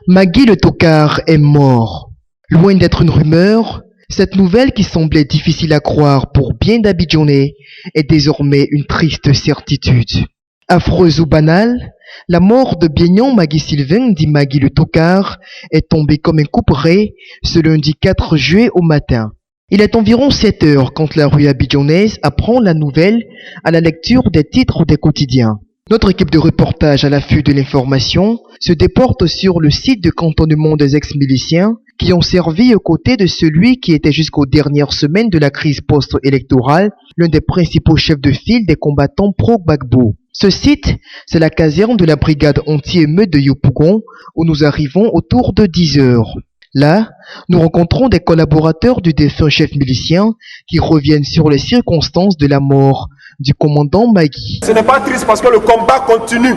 Magui le tocard est mort. Loin d'être une rumeur, cette nouvelle qui semblait difficile à croire pour bien d'Abidjanais est désormais une triste certitude. Affreuse ou banale, la mort de Bienyon Magui Sylvain, dit Magui le tocard, est tombée comme un couperet ce lundi 4 juillet au matin. Il est environ 7 heures quand la rue abidjanaise apprend la nouvelle à la lecture des titres des quotidiens. Notre équipe de reportage à l'affût de l'information se déporte sur le site de cantonnement des ex-miliciens qui ont servi aux côtés de celui qui était jusqu'aux dernières semaines de la crise post-électorale l'un des principaux chefs de file des combattants pro-Gbagbo. Ce site, c'est la caserne de la brigade anti-émeute de Yopougon où nous arrivons autour de 10 heures. Là, nous rencontrons des collaborateurs du défunt chef milicien qui reviennent sur les circonstances de la mort du commandant Magui. Ce n'est pas triste parce que le combat continue.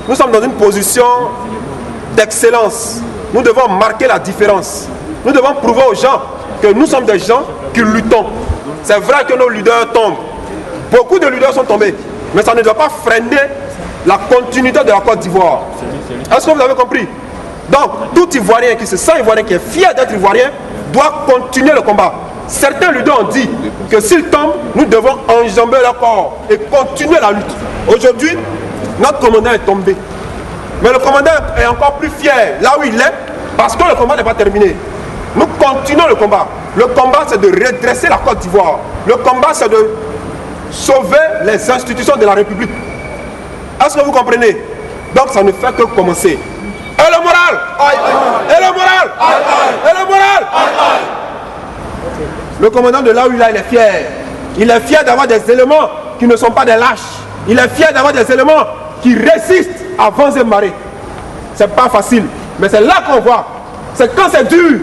Nous sommes dans une position d'excellence. Nous devons marquer la différence. Nous devons prouver aux gens que nous sommes des gens qui luttons. C'est vrai que nos leaders tombent. Beaucoup de leaders sont tombés. Mais ça ne doit pas freiner la continuité de la Côte d'Ivoire. Est-ce que vous avez compris? Donc, tout Ivoirien qui se sent Ivoirien, qui est fier d'être Ivoirien, doit continuer le combat. Certains leaders ont dit que s'ils tombent, nous devons enjamber leur corps et continuer la lutte. Aujourd'hui, notre commandant est tombé. Mais le commandant est encore plus fier là où il est, parce que le combat n'est pas terminé. Nous continuons le combat. Le combat, c'est de redresser la Côte d'Ivoire. Le combat, c'est de sauver les institutions de la République. Est-ce que vous comprenez? Donc ça ne fait que commencer. Et le moral, et le moral, et le moral. Le commandant de là où il est fier. Il est fier d'avoir des éléments qui ne sont pas des lâches. Il est fier d'avoir des éléments qui résistent à vents et marées. C'est pas facile, mais c'est là qu'on voit. C'est quand c'est dur,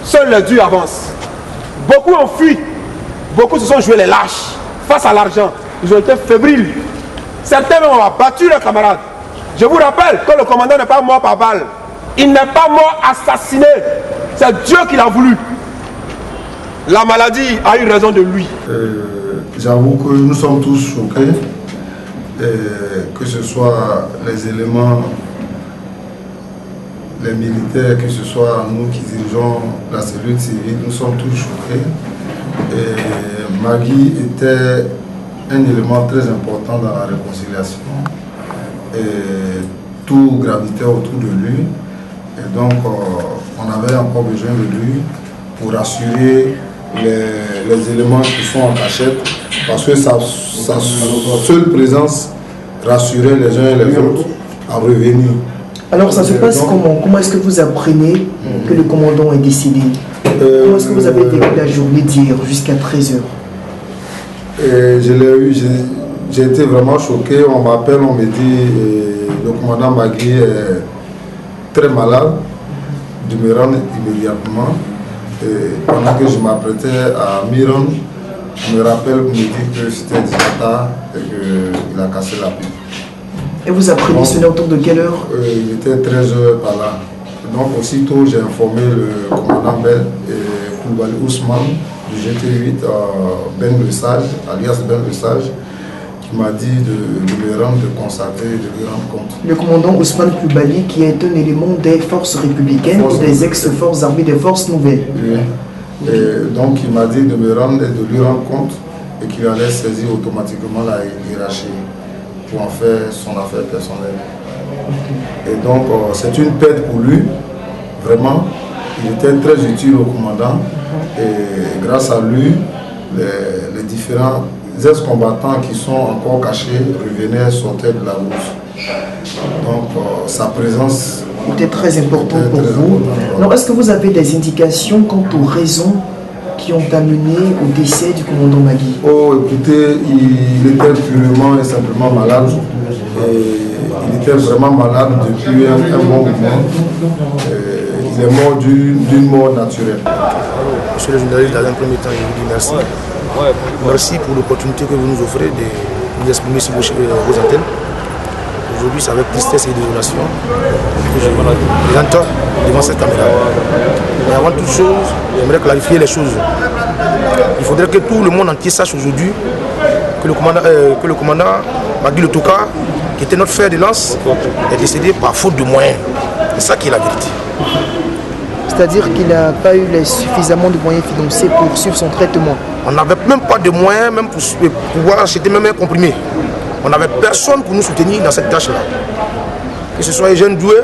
seuls les durs avancent. Beaucoup ont fui, beaucoup se sont joués les lâches face à l'argent. Ils ont été fébriles. Certains même ont abattu leurs camarades. Je vous rappelle que le commandant n'est pas mort par balle. Il n'est pas mort assassiné. C'est Dieu qui l'a voulu. La maladie a eu raison de lui. J'avoue que nous sommes tous choqués. Que ce soit les éléments, les militaires, que ce soit nous qui dirigeons la cellule civile, nous sommes tous choqués. Magui était un élément très important dans la réconciliation. Tout gravitait autour de lui. Et donc, on avait encore besoin de lui pour assurer les éléments qui sont en cachette, parce que sa seule présence rassurait les uns et les autres à revenir. Alors ça se passe comment? Comment est-ce que vous apprenez que le commandant est décédé? Comment est-ce que vous avez vécu la journée d'hier jusqu'à 13h? Je l'ai eu, j'ai été vraiment choqué. On m'appelle, on me dit le commandant Magui est très malade, de me rendre immédiatement. Pendant que je m'apprêtais à m'y rendre, on me rappelle, on me dit que c'était déjà tard et qu'il a cassé la pipe. Et vous apprenez cela autour de quelle heure? Il était 13h par là. Donc aussitôt j'ai informé le commandant Bel et Koulibaly Ousmane du GT8 Ben Le Sage, alias Ben Le Sage, qui m'a dit de me rendre, de constater, de lui rendre compte. Le commandant Ousmane Koulibaly, qui est un élément des forces républicaines ou des ex-forces armées des forces nouvelles. Oui. Et donc il m'a dit de me rendre et de lui rendre compte et qu'il allait saisir automatiquement la hiérarchie pour en faire son affaire personnelle. Et donc c'est une perte pour lui, vraiment. Il était très utile au commandant et grâce à lui, les différents ex-combattants qui sont encore cachés revenaient, sortaient de la bourse. Donc sa présence était très importante pour vous. Alors est-ce que vous avez des indications quant aux raisons qui ont amené au décès du commandant Magui? Oh, écoutez, il était purement et simplement malade. Il était vraiment malade depuis un bon moment. Il est mort d'une mort naturelle. Monsieur le journaliste, dans un premier temps, je vous dis merci. Merci pour l'opportunité que vous nous offrez de nous exprimer sur vos antennes. Aujourd'hui, c'est avec tristesse et désolation que je l'entends devant cette caméra. Mais avant toute chose, j'aimerais clarifier les choses. Il faudrait que tout le monde entier sache aujourd'hui que le commandant Magui le tocard qui était notre fer de lance, est décédé par faute de moyens. C'est ça qui est la vérité. C'est-à-dire qu'il n'a pas eu suffisamment de moyens financiers pour suivre son traitement. On n'avait même pas de moyens même pour pouvoir acheter même un comprimé. On n'avait personne pour nous soutenir dans cette tâche-là. Que ce soit les jeunes doués,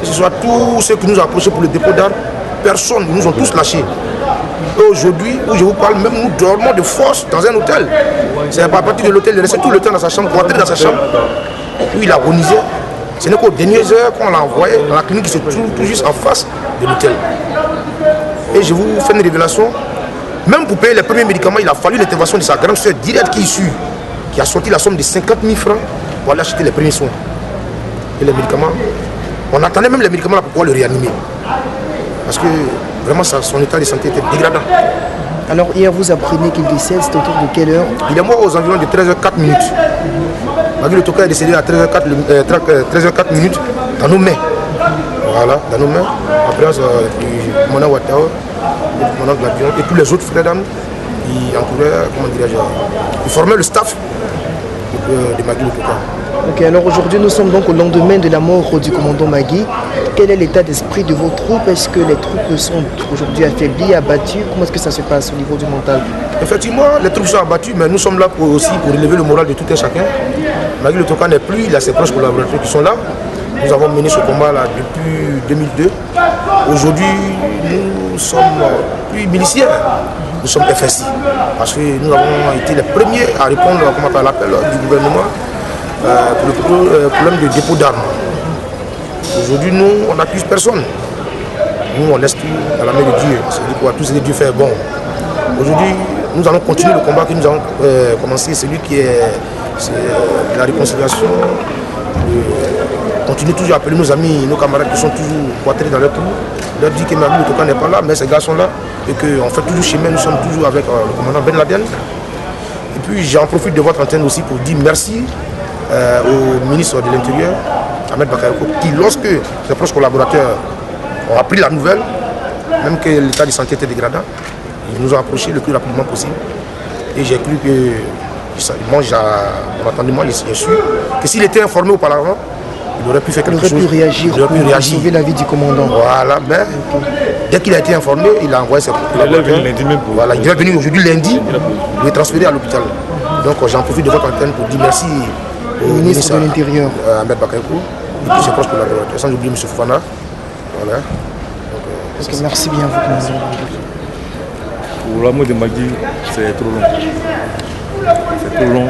que ce soit tous ceux qui nous ont approchés pour le dépôt d'armes, personne, ils nous ont tous lâchés. Et aujourd'hui, où je vous parle, même nous dormons de force dans un hôtel. C'est à partir de l'hôtel, il restait tout le temps dans sa chambre, pour entrer dans sa chambre, où il agonisait. Ce n'est qu'aux dernières heures qu'on l'a envoyé dans la clinique qui se trouve tout juste en face de l'hôtel. Et je vous fais une révélation. Même pour payer les premiers médicaments, il a fallu l'intervention de sa grande soeur directe qui a sorti la somme de 50 000 francs pour aller acheter les premiers soins. Et les médicaments, on attendait même les médicaments là pour pouvoir le réanimer. Parce que vraiment son état de santé était dégradant. Alors hier vous apprenez qu'il décède, c'est autour de quelle heure? Il est mort aux environs de 13h04 minutes. Magui Le Toka est décédé à 13h04 minutes dans nos mains. Voilà, dans nos mains. Après, du commandant Ouattara, du commandant Gladion et tous les autres frères d'âme qui encouraient, comment dirais-je, qui formaient le staff de Magui Le Toka. Ok, alors aujourd'hui nous sommes donc au lendemain de la mort du commandant Magui. Quel est l'état d'esprit de vos troupes? Est-ce que les troupes sont aujourd'hui affaiblies, abattues? Comment est-ce que ça se passe au niveau du mental? Effectivement, les troupes sont abattues, mais nous sommes là aussi pour relever le moral de tout un chacun. Magui Le Toka n'est plus, il a ses proches collaborateurs qui sont là. Nous avons mené ce combat là depuis 2002. Aujourd'hui, nous sommes plus miliciens, nous sommes FSI. Parce que nous avons été les premiers à répondre à l'appel du gouvernement pour le problème de dépôt d'armes. Aujourd'hui, nous, on n'accuse personne. Nous, on laisse tout à la main de Dieu. C'est-à-dire quoi, tout ce que Dieu fait est bon. Aujourd'hui, nous allons continuer le combat que nous avons commencé, celui qui est la réconciliation. Continuer toujours à appeler nos amis, nos camarades qui sont toujours poitrés dans leur trou. Leur dire que Magui Le Toka n'est pas là, mais ces gars sont là. Et qu'on fait toujours chemin, nous sommes toujours avec le commandant Ben Laden. Et puis, j'en profite de votre antenne aussi pour dire merci au ministre de l'Intérieur, Ahmed Bakayoko, qui, lorsque ses proches collaborateurs ont appris la nouvelle, même que l'état de santé était dégradant, ils nous ont approchés le plus rapidement possible. Et j'ai cru que, moi, en attendant, j'ai su que s'il était informé auparavant, il aurait pu faire quelque chose. Il aurait pu réagir, sauver la vie du commandant. Voilà, mais dès qu'il a été informé, il a envoyé ses collaborateurs. Voilà, il est venu aujourd'hui lundi, il est transféré à l'hôpital. Donc j'en profite de votre antenne pour dire merci au ministre de l'Intérieur, Ahmed Bakayoko, et puis ses proches collaborateurs, sans oublier M. Fofana. Voilà. Donc, merci bien, vous, commandant. Pour la mort de Magui, c'est trop long. C'est trop long.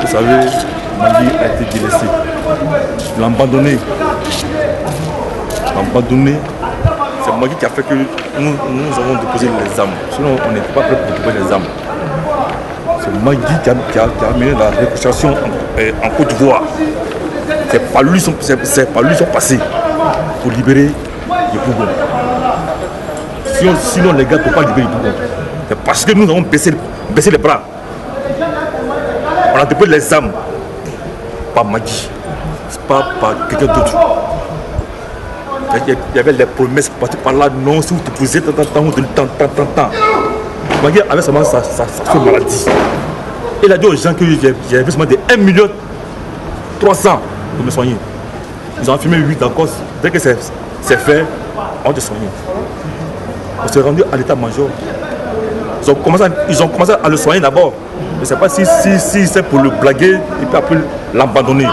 Vous savez, Magui a été délaissé. Il l'a abandonné. C'est Magui qui a fait que nous avons déposé les armes. Sinon, on n'était pas prêt pour déposer les armes. C'est Magui qui a amené la réconciliation en Côte d'Ivoire. C'est pas lui son passé pour libérer les Bourgons. Sinon, les gars ne peuvent pas libérer les Bourgons. C'est parce que nous avons baissé les bras. On a déposé les armes. Pas Magui. C'est pas par quelqu'un d'autre. Il y avait les promesses parties par là, non, si vous te posez tant. Magui avait seulement sa maladie. Il a dit aux gens que j'avais seulement des 1 300 000 pour me soigner. Ils ont filmé 8 encore. Dès que c'est fait, on te soigne. On s'est rendu à l'état-major. Ils ont commencé à le soigner d'abord. Je ne sais pas si c'est pour le blaguer et puis après l'abandonner.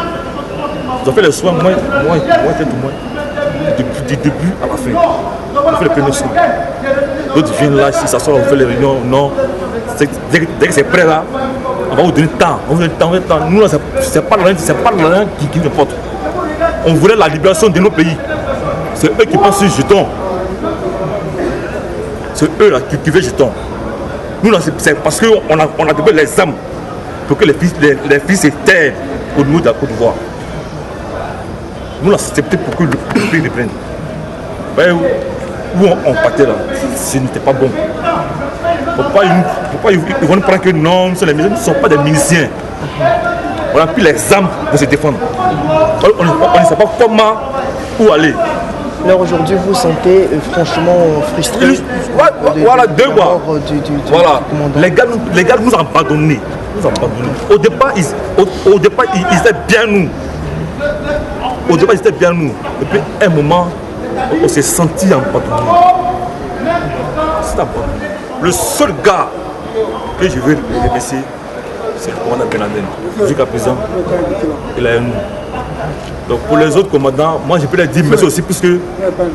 Ils ont fait les soins, moi, du début à la fin. On a fait les premiers soins. D'autres viennent là, si ça sort, on fait les réunions. Non, dès que c'est prêt là, on va vous donner temps. Nous, là, c'est pas l'argent qui nous importe. On voulait la libération de nos pays. C'est eux qui pensent sur jetons. C'est eux là qui veulent jetons. Nous, là, c'est parce qu'on a développé les âmes pour que les fils se taisent au niveau de la Côte d'Ivoire. Nous, là, c'est peut-être pour que le pays reprenne. Où on partait là, ce n'était pas bon. Pourquoi ils vont nous prendre que non, les miliciens ne sont pas des miliciens. On a pris les armes pour se défendre. On ne sait pas comment, où aller. Alors aujourd'hui, vous vous sentez franchement frustré. Voilà, deux mois. Voilà, les gars nous ont abandonnés. Au départ, ils étaient bien nous. Et puis, à un moment, on s'est senti abandonné. Le seul gars que je veux remercier, c'est le commandant Ben Laden. Jusqu'à présent, il est à nous. Donc pour les autres commandants, moi je peux leur dire merci aussi, puisque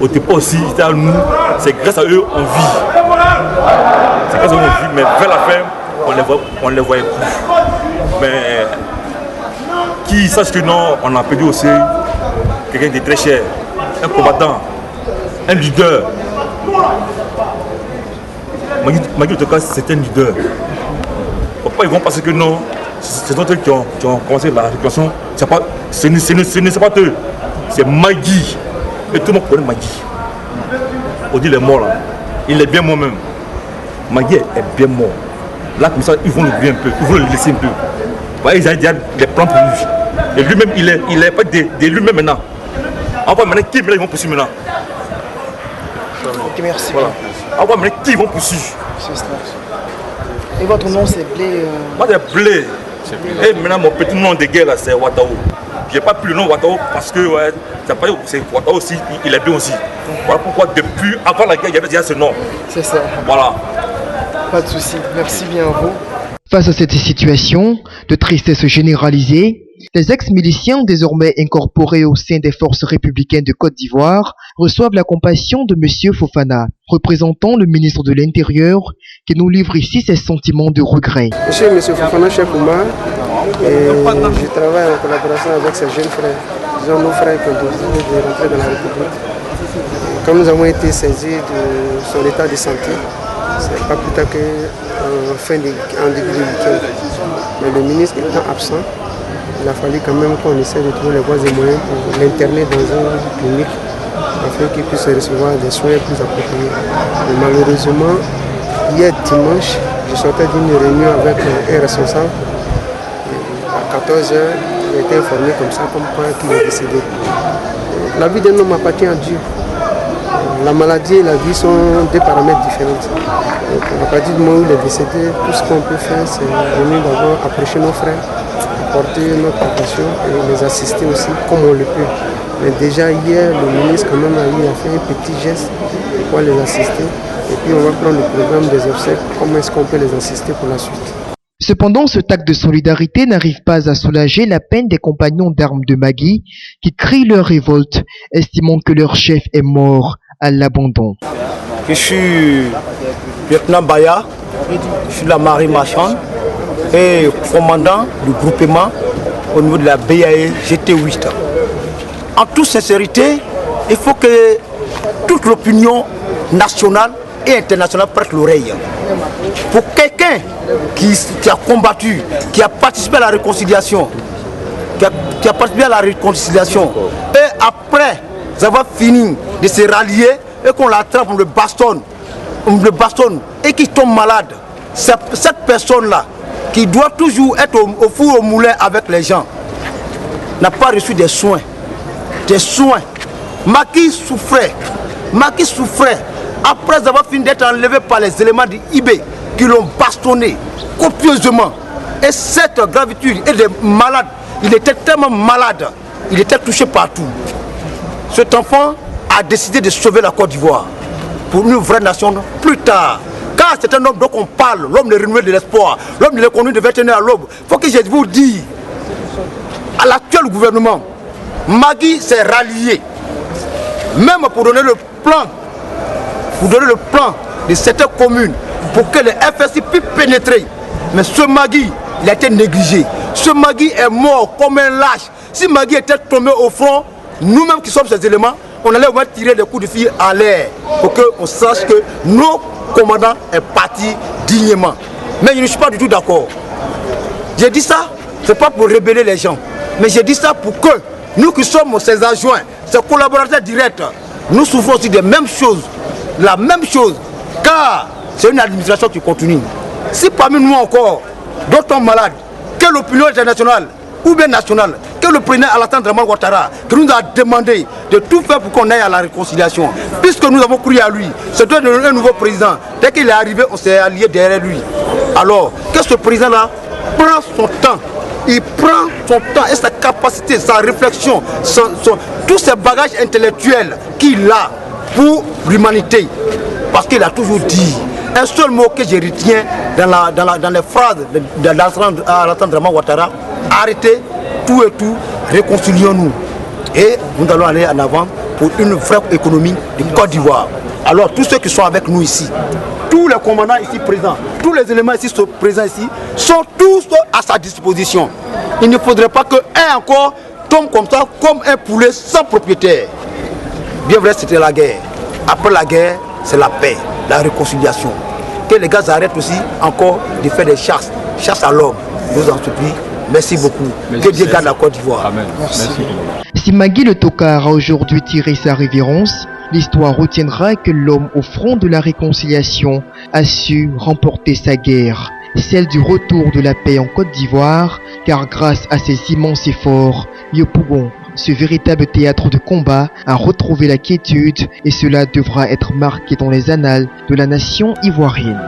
au départ aussi, c'était à nous. C'est grâce à eux on vit. C'est grâce à eux on vit, mais vers la fin, on les voyait plus. Mais qui sache que non, on a perdu aussi quelqu'un de très cher, un combattant, un leader. Magui, en tout cas, c'est un leader. Pourquoi ils vont penser que non, c'est d'autres qui ont commencé la récupération. Ce n'est pas eux, c'est Magui. Et tout le monde connaît Magui. On dit il est mort là. Il est bien mort même. Magui est bien mort. Là, comme ça, ils vont l'oublier un peu, ils vont le laisser un peu. Ils ont déjà des plans pour lui. Et lui-même, il est pas de lui-même maintenant. On va maintenant qui ils vont poursuivre maintenant. Ok, merci. Voilà. On va maintenant qui ils vont poursuivre. Et votre nom c'est Blé Moi c'est Blé. Et maintenant mon petit nom de guerre là c'est Watao. Je n'ai pas pris le nom Watao parce que c'est Watao aussi, il est bien aussi. Voilà pourquoi depuis avant la guerre il y avait déjà ce nom. C'est ça. Voilà. Pas de souci. Merci bien à vous. Face à cette situation de tristesse généralisée, les ex-miliciens désormais incorporés au sein des forces républicaines de Côte d'Ivoire reçoivent la compassion de M. Fofana, représentant le ministre de l'Intérieur, qui nous livre ici ses sentiments de regret. Je suis M. Fofana Chekouma et je travaille en collaboration avec ces jeunes frères, disons nos frères qui ont décidé de rentrer dans la République. Comme nous avons été saisis de son état de santé, c'est pas plus tard qu'en début de week-end. Mais le ministre étant absent, il a fallu quand même qu'on essaie de trouver les voies et moyens pour l'interner dans une clinique afin qu'il puisse recevoir des soins plus appropriés. Mais malheureusement, hier dimanche, je sortais d'une réunion avec un responsable. Et à 14h, il a été informé comme ça, comme quoi qu'il est décédé. La vie d'un homme appartient à Dieu. La maladie et la vie sont deux paramètres différents. Donc, à partir du moment où il est décédé, tout ce qu'on peut faire, c'est venir d'abord approcher nos frères, apporter notre attention et les assister aussi comme on le peut. Mais déjà hier, le ministre quand même a fait un petit geste pour les assister. Et puis on va prendre le programme des obsèques, comment est-ce qu'on peut les assister pour la suite. Cependant, ce acte de solidarité n'arrive pas à soulager la peine des compagnons d'armes de Magui qui crient leur révolte, estimant que leur chef est mort à l'abandon. Je suis lieutenant Baya, je suis la marine marchande et commandant du groupement au niveau de la BAE GT8. En toute sincérité, il faut que toute l'opinion nationale et internationale prête l'oreille. Pour quelqu'un qui a combattu, qui a participé à la réconciliation, et après avoir fini de se rallier et qu'on l'attrape, on le bastonne et qui tombe malade, cette personne-là, qui doit toujours être au four au moulin avec les gens, n'a pas reçu des soins. Magui souffrait après avoir fini d'être enlevé par les éléments de IB qui l'ont bastonné copieusement. Et cette gravitude, il est malade, il était tellement malade, il était touché partout. Cet enfant a décidé de sauver la Côte d'Ivoire pour une vraie nation plus tard. Car c'est un homme dont on parle, l'homme de renouer de l'espoir, l'homme de l'économie de 21 à l'aube. Il faut que je vous dise, à l'actuel gouvernement, Magui s'est rallié, même pour donner le plan de certaines communes pour que les FSI puissent pénétrer. Mais ce Magui, il a été négligé. Ce Magui est mort comme un lâche. Si Magui était tombé au front, nous-mêmes qui sommes ces éléments, on allait au moins tirer des coups de fil en l'air pour qu'on sache que nos commandants est parti dignement. Mais je ne suis pas du tout d'accord. J'ai dit ça, ce n'est pas pour rébeller les gens, mais j'ai dit ça pour que nous qui sommes ses adjoints, ses collaborateurs directs, nous souffrons aussi des mêmes choses, la même chose, car c'est une administration qui continue. Si parmi nous encore, d'autres sont malades, que l'opinion internationale ou bien nationale, que le président Alassane Dramane Ouattara, qui nous a demandé de tout faire pour qu'on aille à la réconciliation, puisque nous avons cru à lui, c'est un nouveau président. Dès qu'il est arrivé, on s'est allié derrière lui. Alors, que ce président-là prend son temps, il prend son temps et sa capacité, sa réflexion, tous ses bagages intellectuels qu'il a pour l'humanité. Parce qu'il a toujours dit, un seul mot que je retiens dans les phrases d'Alassane Dramane Ouattara: arrêtez tout et tout, réconcilions-nous. Et nous allons aller en avant pour une vraie économie de Côte d'Ivoire. Alors tous ceux qui sont avec nous ici, tous les commandants ici présents, tous les éléments ici présents ici, sont tous à sa disposition. Il ne faudrait pas qu'un encore tombe comme ça, comme un poulet sans propriétaire. Bien vrai, c'était la guerre. Après la guerre, c'est la paix, la réconciliation. Que les gars arrêtent aussi encore de faire des chasses à l'homme. Nous en supplie. Merci beaucoup. Merci, que Dieu garde la Côte d'Ivoire. Amen. Merci. Si Magui le Tokar a aujourd'hui tiré sa révérence, l'histoire retiendra que l'homme au front de la réconciliation a su remporter sa guerre, celle du retour de la paix en Côte d'Ivoire, car grâce à ces immenses efforts, Yopougon, ce véritable théâtre de combat, a retrouvé la quiétude et cela devra être marqué dans les annales de la nation ivoirienne.